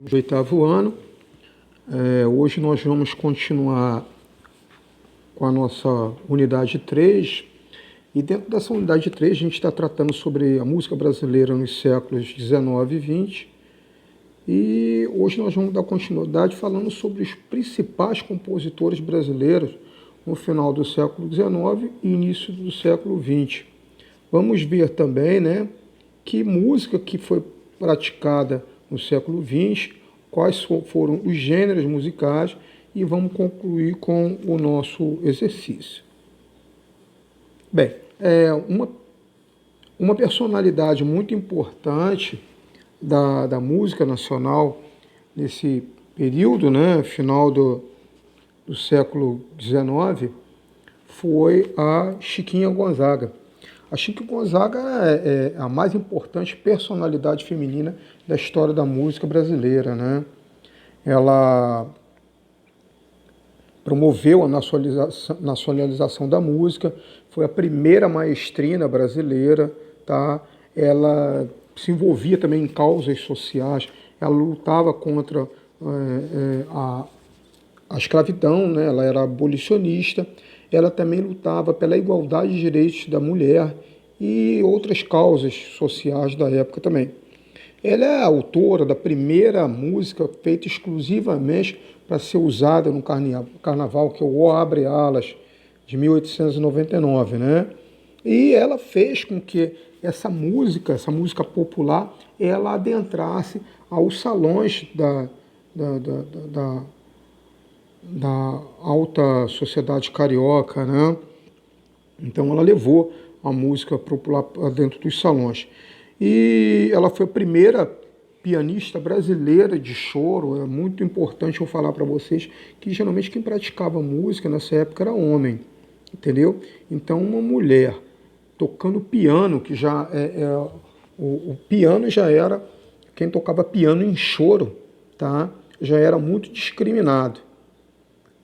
Do oitavo ano. Hoje nós vamos continuar com a nossa unidade 3. E dentro dessa unidade 3 a gente está tratando sobre a música brasileira nos séculos 19 e 20. E hoje nós vamos dar continuidade falando sobre os principais compositores brasileiros no final do século 19 e início do século 20. Vamos ver também, que música que foi praticada no século 20, quais foram os gêneros musicais, e vamos concluir com o nosso exercício. Bem, uma personalidade muito importante da música nacional nesse período, final do século XIX, foi a Chiquinha Gonzaga. A Chiquinha Gonzaga é a mais importante personalidade feminina da história da música brasileira, Ela promoveu a nacionalização da música, foi a primeira maestrina brasileira, tá? Ela se envolvia também em causas sociais, ela lutava contra a escravidão, Ela era abolicionista, ela também lutava pela igualdade de direitos da mulher e outras causas sociais da época também. Ela é a autora da primeira música feita exclusivamente para ser usada no carnaval, que é o O Abre Alas, de 1899, E ela fez com que essa música popular, ela adentrasse aos salões da alta sociedade carioca, Então ela levou a música popular para dentro dos salões. E ela foi a primeira pianista brasileira de choro. É muito importante eu falar para vocês que geralmente quem praticava música nessa época era homem, entendeu? Então uma mulher tocando piano, que já o piano já era, quem tocava piano em choro, tá? Já era muito discriminado.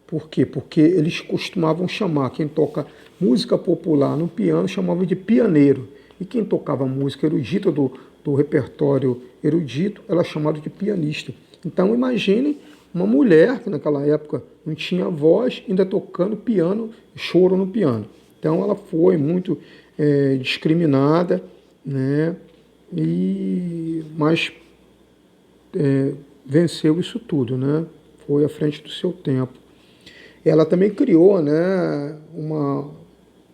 Por quê? Porque eles costumavam chamar quem toca música popular no piano, chamavam de pianeiro. E quem tocava música erudita do repertório erudito, ela chamava de pianista. Então imagine uma mulher que naquela época não tinha voz, ainda tocando piano, choro no piano. Então ela foi muito discriminada, mas venceu isso tudo, Foi à frente do seu tempo. Ela também criou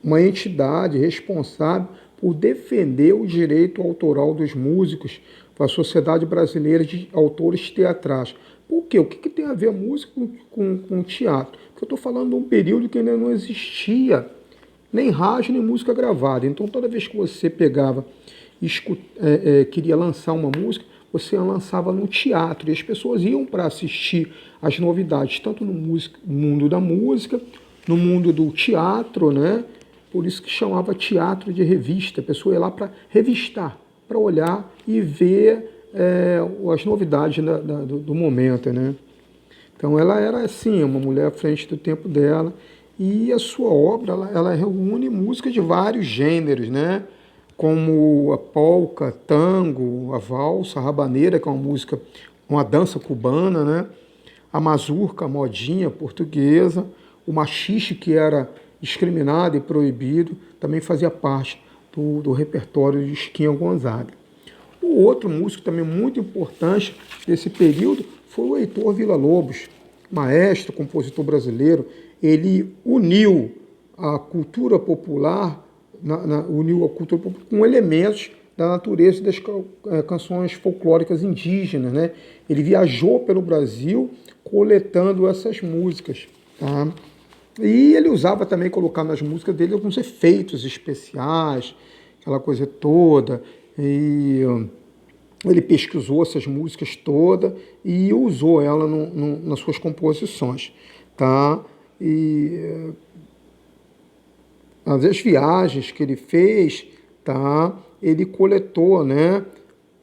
uma entidade responsável por defender o direito autoral dos músicos para a Sociedade Brasileira de Autores Teatrais. Por quê? O que tem a ver a música com teatro? Porque eu estou falando de um período que ainda não existia nem rádio, nem música gravada. Então, toda vez que você pegava e queria lançar uma música, você lançava no teatro, e as pessoas iam para assistir as novidades, tanto no mundo da música, no mundo do teatro, Por isso que chamava teatro de revista. A pessoa ia lá para revistar, para olhar e ver as novidades do momento, Então ela era assim, uma mulher à frente do tempo dela, e a sua obra ela reúne música de vários gêneros, como a polca, tango, a valsa, a rabaneira, que é uma dança cubana, a mazurca, a modinha portuguesa, o machixe, que era discriminado e proibido, também fazia parte do repertório de Chiquinha Gonzaga. O outro músico também muito importante desse período foi o Heitor Villa-Lobos, maestro, compositor brasileiro. Ele uniu a cultura popular com elementos da natureza das canções folclóricas indígenas, Ele viajou pelo Brasil coletando essas músicas, tá? E ele usava também, colocar nas músicas dele alguns efeitos especiais, aquela coisa toda. E ele pesquisou essas músicas todas e usou ela nas suas composições, tá? E as viagens que ele fez, tá? Ele coletou,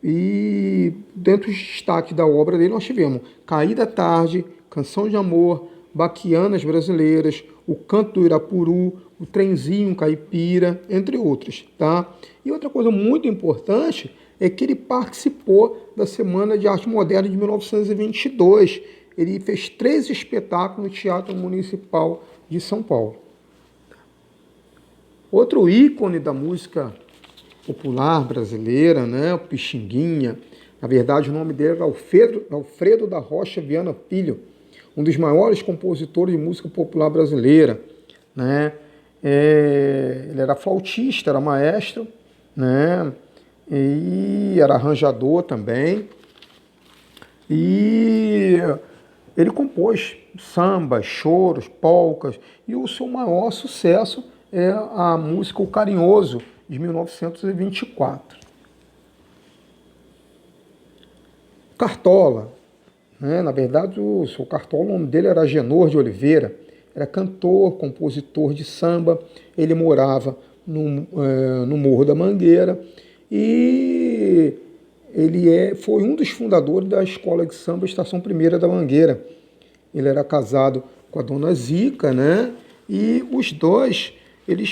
E dentro dos destaques da obra dele nós tivemos Caída Tarde, Canção de Amor, Baquianas Brasileiras, O Canto do Irapuru, O Trenzinho Caipira, entre outros, tá? E outra coisa muito importante é que ele participou da Semana de Arte Moderna de 1922. Ele fez 3 espetáculos no Teatro Municipal de São Paulo. Outro ícone da música popular brasileira, né, o Pixinguinha. Na verdade, o nome dele era Alfredo da Rocha Viana Filho, um dos maiores compositores de música popular brasileira, né? Ele era flautista, era maestro, né? E era arranjador também. E ele compôs sambas, choros, polcas, e o seu maior sucesso é a música O Carinhoso, de 1924. Cartola, né? Na verdade, o seu Cartola, o nome dele era Agenor de Oliveira, era cantor, compositor de samba, ele morava no Morro da Mangueira e ele foi um dos fundadores da Escola de Samba Estação Primeira da Mangueira. Ele era casado com a dona Zica, né? E os dois, ele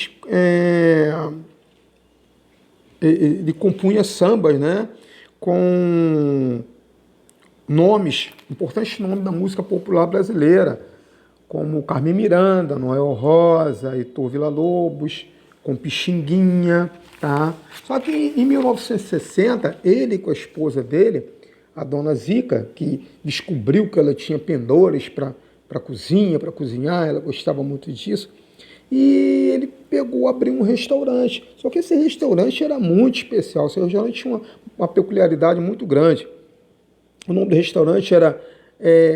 compunha sambas, né? Com importantes nomes da música popular brasileira, como Carmen Miranda, Noel Rosa, Heitor Villa-Lobos, com Pixinguinha, tá? Só que em 1960, ele com a esposa dele, a dona Zica, que descobriu que ela tinha pendores para cozinha, para cozinhar, ela gostava muito disso, e ele abriu um restaurante. Só que esse restaurante era muito especial, esse restaurante tinha uma peculiaridade muito grande. O nome do restaurante era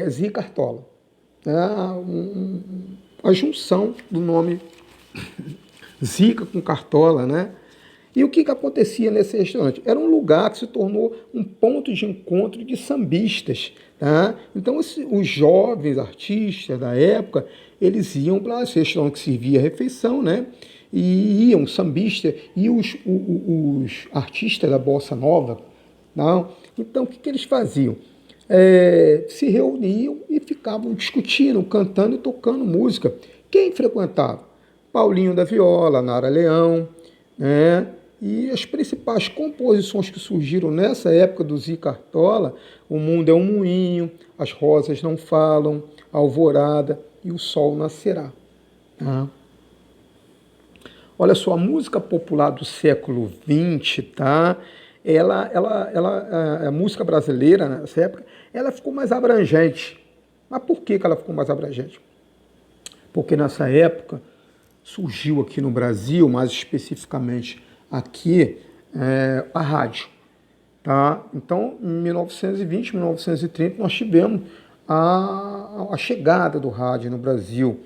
Zica Cartola. A junção do nome Zica com Cartola, né? E o que acontecia nesse restaurante? Era um lugar que se tornou um ponto de encontro de sambistas. Tá? Então, os jovens artistas da época, eles iam para esse restaurante que servia a refeição, né? E iam, sambistas, e os artistas da Bossa Nova. Não? Então, o que eles faziam? Se reuniam e ficavam discutindo, cantando e tocando música. Quem frequentava? Paulinho da Viola, Nara Leão, né? E as principais composições que surgiram nessa época do Zica Cartola, O Mundo é um Moinho, As Rosas Não Falam, A Alvorada e O Sol Nascerá. Tá? Olha só, a música popular do século XX, tá? A música brasileira nessa época, ela ficou mais abrangente. Mas por que ela ficou mais abrangente? Porque nessa época surgiu aqui no Brasil, mais especificamente aqui, a rádio. Tá? Então, em 1920, 1930, nós tivemos a chegada do rádio no Brasil.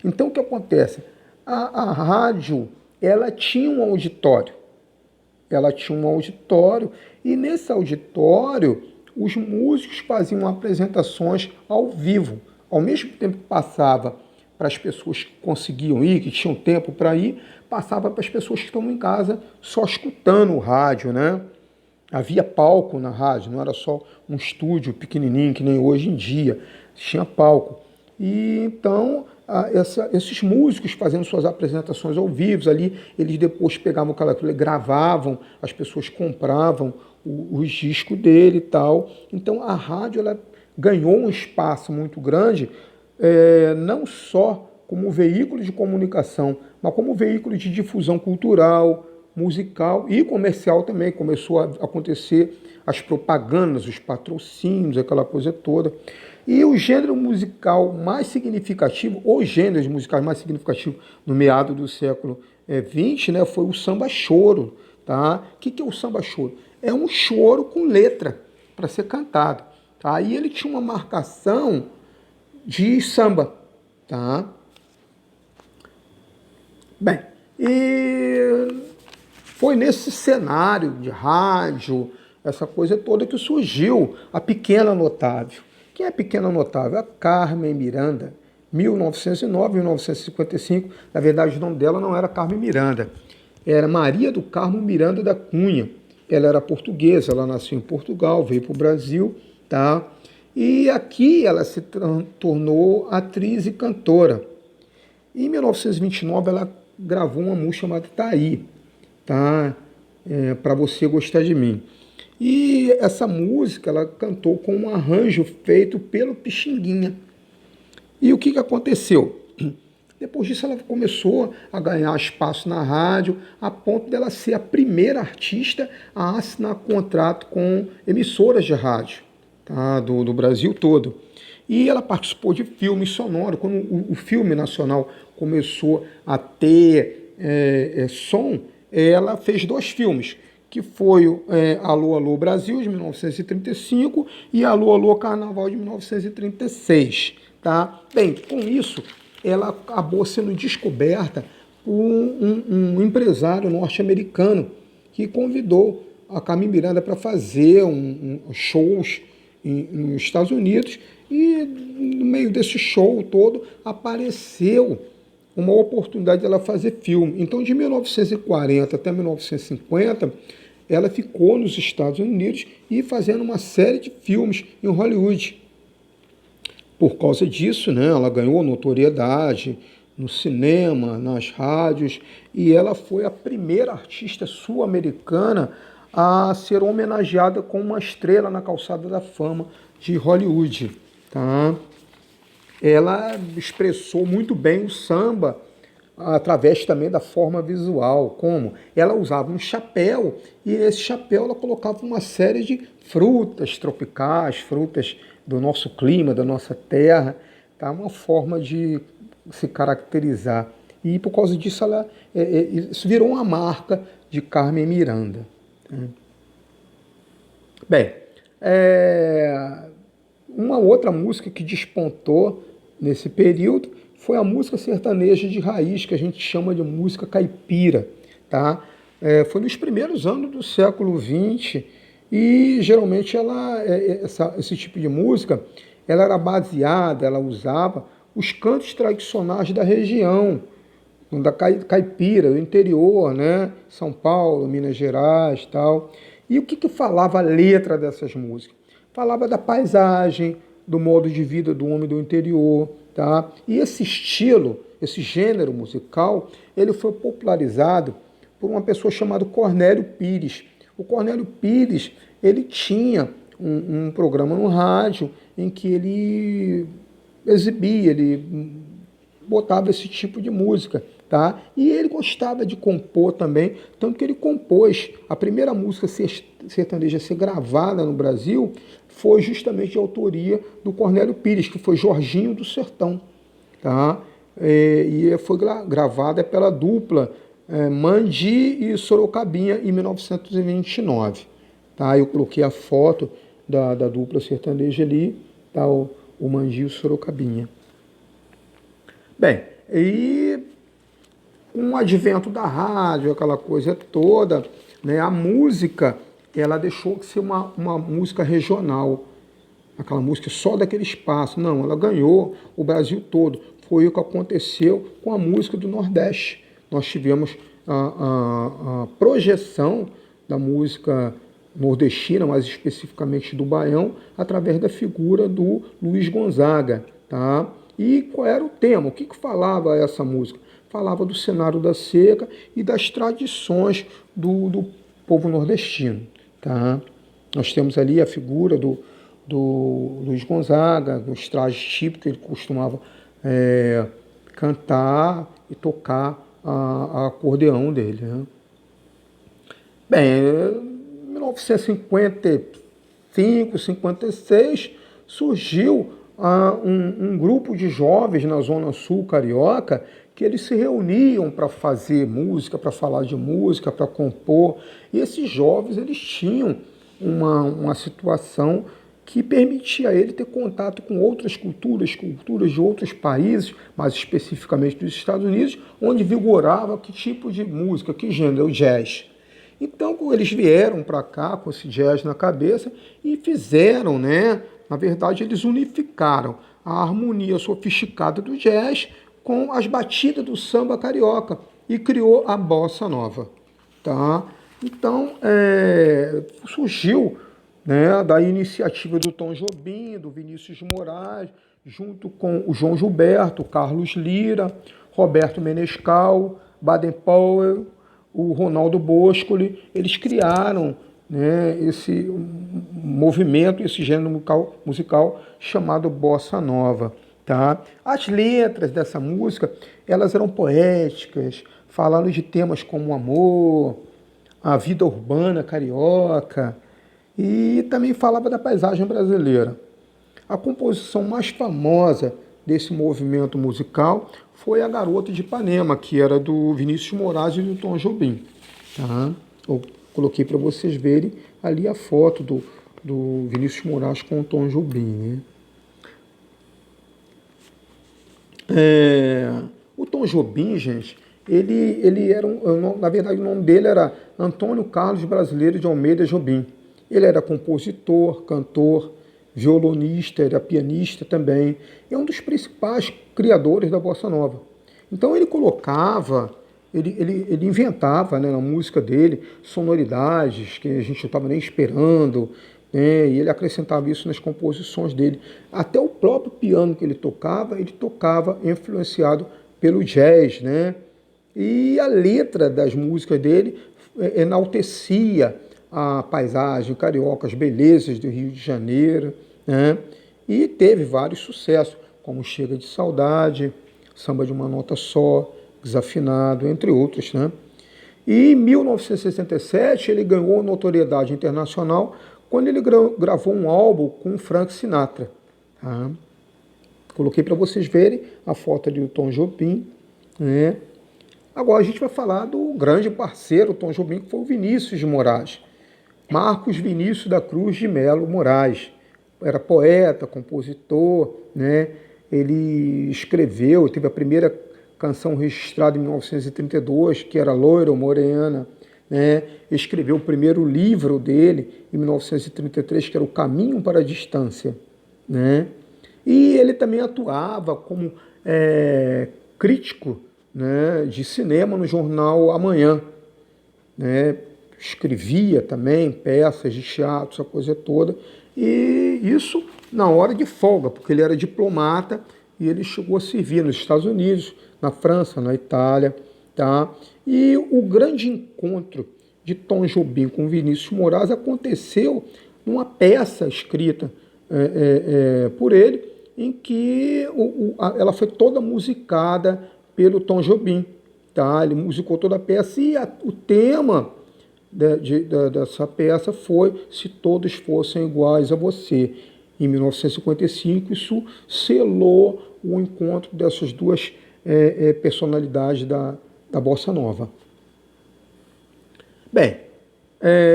Então, o que acontece? A rádio, ela tinha um auditório. E nesse auditório, os músicos faziam apresentações ao vivo. Ao mesmo tempo que passava para as pessoas que conseguiam ir, que tinham tempo para ir, passava para as pessoas que estão em casa só escutando o rádio, né? Havia palco na rádio, não era só um estúdio pequenininho, que nem hoje em dia, tinha palco. E então, esses músicos fazendo suas apresentações ao vivo ali, eles depois pegavam aquela coisa, gravavam, as pessoas compravam os discos dele e tal. Então, a rádio ela ganhou um espaço muito grande, não só como veículo de comunicação, mas como veículo de difusão cultural, musical e comercial também. Começou a acontecer as propagandas, os patrocínios, aquela coisa toda. E o gênero musical mais significativo, os gêneros musicais mais significativos no meado do século XX, né, foi o samba-choro. Tá? O que é o samba-choro? É um choro com letra para ser cantado. Tá? E ele tinha uma marcação de samba. Tá? Bem, e foi nesse cenário de rádio, essa coisa toda, que surgiu a Pequena Notável. Quem é a Pequena Notável? A Carmen Miranda, 1909, 1955. Na verdade, o nome dela não era Carmen Miranda, era Maria do Carmo Miranda da Cunha. Ela era portuguesa, ela nasceu em Portugal, veio para o Brasil, tá? E aqui ela se tornou atriz e cantora. Em 1929, ela gravou uma música chamada Taí, tá? Para Você Gostar de Mim. E essa música ela cantou com um arranjo feito pelo Pixinguinha. E o que aconteceu? Depois disso ela começou a ganhar espaço na rádio, a ponto dela ser a primeira artista a assinar contrato com emissoras de rádio, tá? do Brasil todo. E ela participou de filmes sonoros. Quando o filme nacional começou a ter som, ela fez 2 filmes, que foi Alô, Alô Brasil, de 1935, e Alô, Alô Carnaval, de 1936. Tá? Bem, com isso, ela acabou sendo descoberta por um empresário norte-americano que convidou a Carmen Miranda para fazer shows nos Estados Unidos, e no meio desse show todo apareceu uma oportunidade dela fazer filme. Então, de 1940 até 1950, ela ficou nos Estados Unidos e fazendo uma série de filmes em Hollywood. Por causa disso, né, ela ganhou notoriedade no cinema, nas rádios, e ela foi a primeira artista sul-americana a ser homenageada com uma estrela na Calçada da Fama de Hollywood. Tá? Ela expressou muito bem o samba através também da forma visual. Como? Ela usava um chapéu, e nesse chapéu ela colocava uma série de frutas tropicais, frutas do nosso clima, da nossa terra, tá? Uma forma de se caracterizar. E por causa disso isso virou uma marca de Carmen Miranda. Bem, uma outra música que despontou nesse período foi a música sertaneja de raiz, que a gente chama de música caipira. Tá? Foi nos primeiros anos do século XX, e geralmente esse tipo de música ela era baseada, ela usava os cantos tradicionais da região, da caipira, do interior, né? São Paulo, Minas Gerais, tal. E o que falava a letra dessas músicas? Falava da paisagem, do modo de vida do homem do interior, tá? E esse estilo, esse gênero musical, ele foi popularizado por uma pessoa chamada Cornélio Pires. O Cornélio Pires, ele tinha um programa no rádio em que ele exibia, ele botava esse tipo de música. Tá? E ele gostava de compor também, tanto que ele compôs a primeira música sertaneja a ser gravada no Brasil, foi justamente de autoria do Cornélio Pires, que foi Jorginho do Sertão. Tá? E foi gravada pela dupla Mandi e Sorocabinha em 1929. Tá? Eu coloquei a foto da dupla sertaneja ali, tá? o Mandi e o Sorocabinha. Bem, e com o advento da rádio, aquela coisa toda, né, a música ela deixou de ser uma música regional, aquela música só daquele espaço. Não, ela ganhou o Brasil todo. Foi o que aconteceu com a música do Nordeste. Nós tivemos a projeção da música nordestina, mais especificamente do Baião, através da figura do Luiz Gonzaga. Tá? E qual era o tema? O que falava essa música? Falava do cenário da seca e das tradições do povo nordestino. Tá? Nós temos ali a figura do Luiz Gonzaga, os trajes típicos que ele costumava cantar e tocar a acordeão dele. Né? Bem, em 1955, 56, surgiu um grupo de jovens na Zona Sul carioca que eles se reuniam para fazer música, para falar de música, para compor. E esses jovens eles tinham uma situação que permitia a ele ter contato com outras culturas de outros países, mais especificamente dos Estados Unidos, onde vigorava que tipo de música, que gênero, o jazz. Então, eles vieram para cá com esse jazz na cabeça e fizeram, né? Na verdade, eles unificaram a harmonia sofisticada do jazz com as batidas do samba carioca e criou a bossa nova. Tá? Então, surgiu, né, da iniciativa do Tom Jobim, do Vinícius de Moraes, junto com o João Gilberto, Carlos Lira, Roberto Menescal, Baden Powell, o Ronaldo Boscoli. Eles criaram né, esse movimento, esse gênero musical chamado bossa nova. Tá? As letras dessa música, elas eram poéticas, falando de temas como o amor, a vida urbana carioca, e também falava da paisagem brasileira. A composição mais famosa desse movimento musical foi A Garota de Ipanema, que era do Vinícius de Moraes e do Tom Jobim. Tá? Eu coloquei para vocês verem ali a foto do Vinícius de Moraes com o Tom Jobim. Né? O Tom Jobim, gente, ele era, na verdade o nome dele era Antônio Carlos Brasileiro de Almeida Jobim. Ele era compositor, cantor, violonista, era pianista também. É um dos principais criadores da bossa nova. Então ele colocava, ele inventava, né, na música dele sonoridades que a gente não estava nem esperando, né, e ele acrescentava isso nas composições dele. Até o próprio piano que ele tocava influenciado pelo jazz, né? E a letra das músicas dele enaltecia a paisagem carioca, as belezas do Rio de Janeiro, né? E teve vários sucessos, como Chega de Saudade, Samba de uma Nota Só, Desafinado, entre outros, né? E em 1967 ele ganhou notoriedade internacional quando ele gravou um álbum com Frank Sinatra. Tá? Coloquei para vocês verem a foto do Tom Jobim, né? Agora a gente vai falar do grande parceiro Tom Jobim, que foi o Vinícius de Moraes. Marcos Vinícius da Cruz de Melo Moraes. Era poeta, compositor, né? Ele escreveu, teve a primeira canção registrada em 1932, que era Loira ou Morena, né? Escreveu o primeiro livro dele em 1933, que era O Caminho para a Distância, né? E ele também atuava como crítico, né, de cinema no jornal Amanhã, né? Escrevia também peças de teatro, essa coisa toda, e isso na hora de folga, porque ele era diplomata e ele chegou a servir nos Estados Unidos, na França, na Itália, tá? E o grande encontro de Tom Jobim com Vinícius Moraes aconteceu numa peça escrita por ele, em que ela foi toda musicada pelo Tom Jobim. Tá? Ele musicou toda a peça e o tema dessa peça foi Se Todos Fossem Iguais a Você. Em 1955, isso selou o encontro dessas duas personalidades da Bossa Nova. Bem,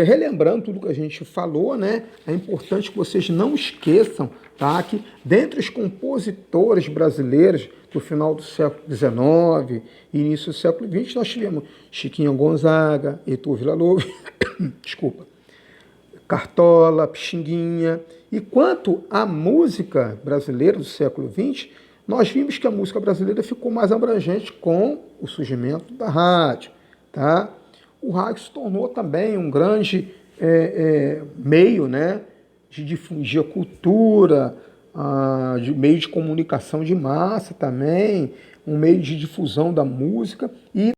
relembrando tudo que a gente falou, né, é importante que vocês não esqueçam, tá, que dentre os compositores brasileiros do final do século XIX e início do século XX, nós tivemos Chiquinho Gonzaga, Heitor Villa-Lobos, desculpa, Cartola, Pixinguinha. E quanto à música brasileira do século XX, nós vimos que a música brasileira ficou mais abrangente com o surgimento da rádio, tá? O rádio se tornou também um grande meio, né, de difundir a cultura, de meio de comunicação de massa também, um meio de difusão da música e